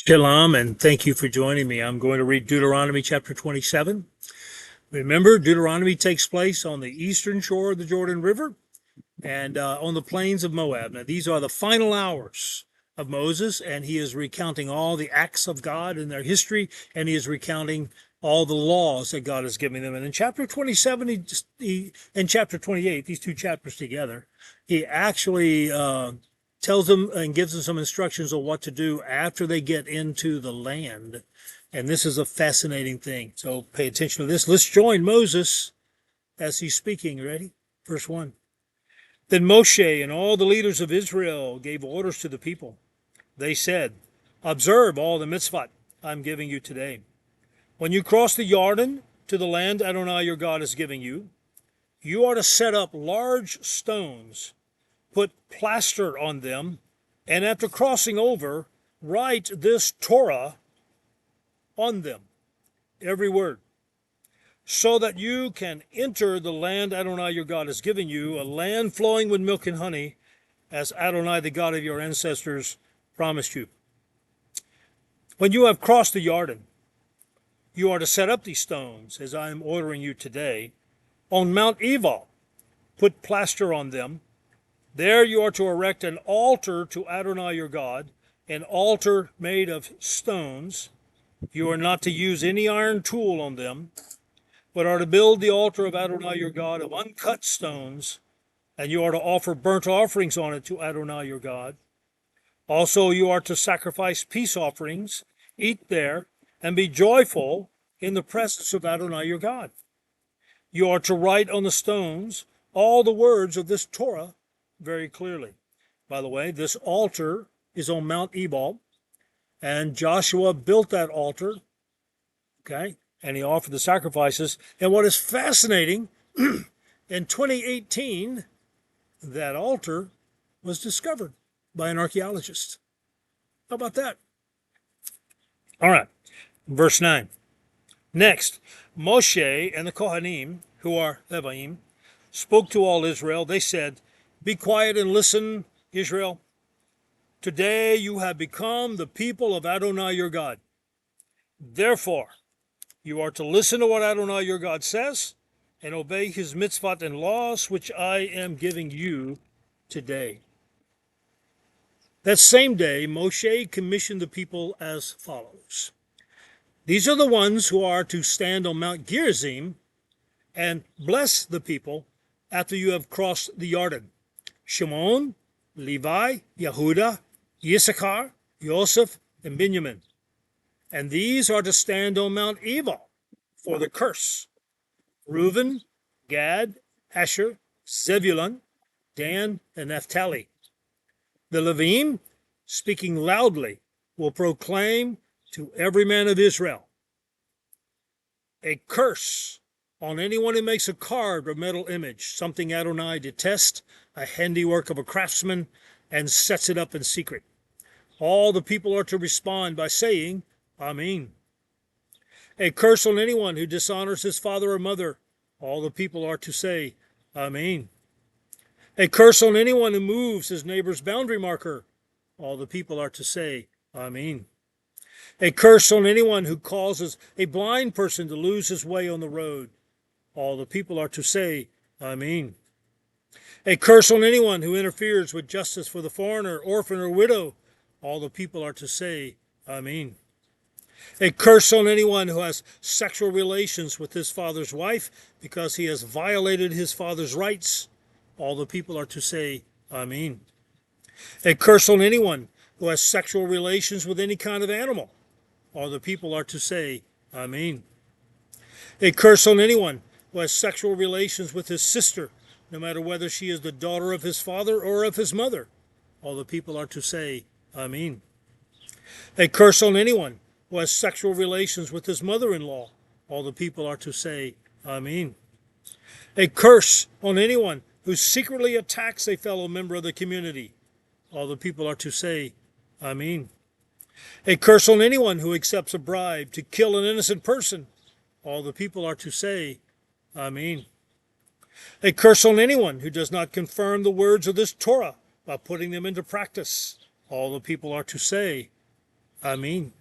Shalom, and thank you for joining me. I'm going to read Deuteronomy chapter 27. Remember, Deuteronomy takes place on the eastern shore of the Jordan River and on the plains of Moab. Now, these are the final hours of Moses, and he is recounting all the acts of God in their history, and he is recounting all the laws that God is giving them. And in chapter 27, and chapter 28, these two chapters together, he actually tells them and gives them some instructions on what to do after they get into the land. And this is a fascinating thing. So pay attention to this. Let's join Moses as he's speaking. Ready? Verse 1. Then Moshe and all the leaders of Israel gave orders to the people. They said, observe all the mitzvot I'm giving you today. When you cross the Jordan to the land Adonai your God is giving you, you are to set up large stones, put plaster on them, and after crossing over, write this Torah on them, every word, so that you can enter the land Adonai your God is giving you, a land flowing with milk and honey, as Adonai the God of your ancestors promised you. When you have crossed the Jordan, you are to set up these stones, as I am ordering you today, on Mount Ebal. Put plaster on them. There you are to erect an altar to Adonai your God, an altar made of stones. You are not to use any iron tool on them, but are to build the altar of Adonai your God of uncut stones, and you are to offer burnt offerings on it to Adonai your God. Also you are to sacrifice peace offerings, eat there, and be joyful in the presence of Adonai your God. You are to write on the stones all the words of this Torah very clearly. By the way, this altar is on Mount Ebal, and Joshua built that altar, okay, and he offered the sacrifices. And what is fascinating, in 2018, that altar was discovered by an archaeologist. How about that? All right, verse 9. Next, Moshe and the Kohanim, who are Leviim, spoke to all Israel. They said, be quiet and listen, Israel. Today you have become the people of Adonai your God. Therefore, you are to listen to what Adonai your God says and obey his mitzvot and laws, which I am giving you today. That same day, Moshe commissioned the people as follows. These are the ones who are to stand on Mount Gerizim and bless the people after you have crossed the Jordan. Shimon, Levi, Yehuda, Yissachar, Joseph, and Benjamin. And these are to stand on Mount Ebal for the curse. Reuben, Gad, Asher, Zebulun, Dan, and Naphtali. The Levim, speaking loudly, will proclaim to every man of Israel a curse on anyone who makes a carved or metal image, something Adonai detests, a handiwork of a craftsman, and sets it up in secret. All the people are to respond by saying, Amen. A curse on anyone who dishonors his father or mother. All the people are to say, Amen. A curse on anyone who moves his neighbor's boundary marker. All the people are to say, Amen. A curse on anyone who causes a blind person to lose his way on the road. All the people are to say, Amen. A curse on anyone who interferes with justice for the foreigner, orphan, or widow. All the people are to say, Amen. A curse on anyone who has sexual relations with his father's wife because he has violated his father's rights. All the people are to say, Amen. A curse on anyone who has sexual relations with any kind of animal. All the people are to say, Amen. A curse on anyone who has sexual relations with his sister, no matter whether she is the daughter of his father or of his mother. All the people are to say, Amen. A curse on anyone who has sexual relations with his mother-in-law. All the people are to say, Amen. A curse on anyone who secretly attacks a fellow member of the community. All the people are to say, Amen. A curse on anyone who accepts a bribe to kill an innocent person. All the people are to say, Amen. A curse on anyone who does not confirm the words of this Torah by putting them into practice. All the people are to say, Amen.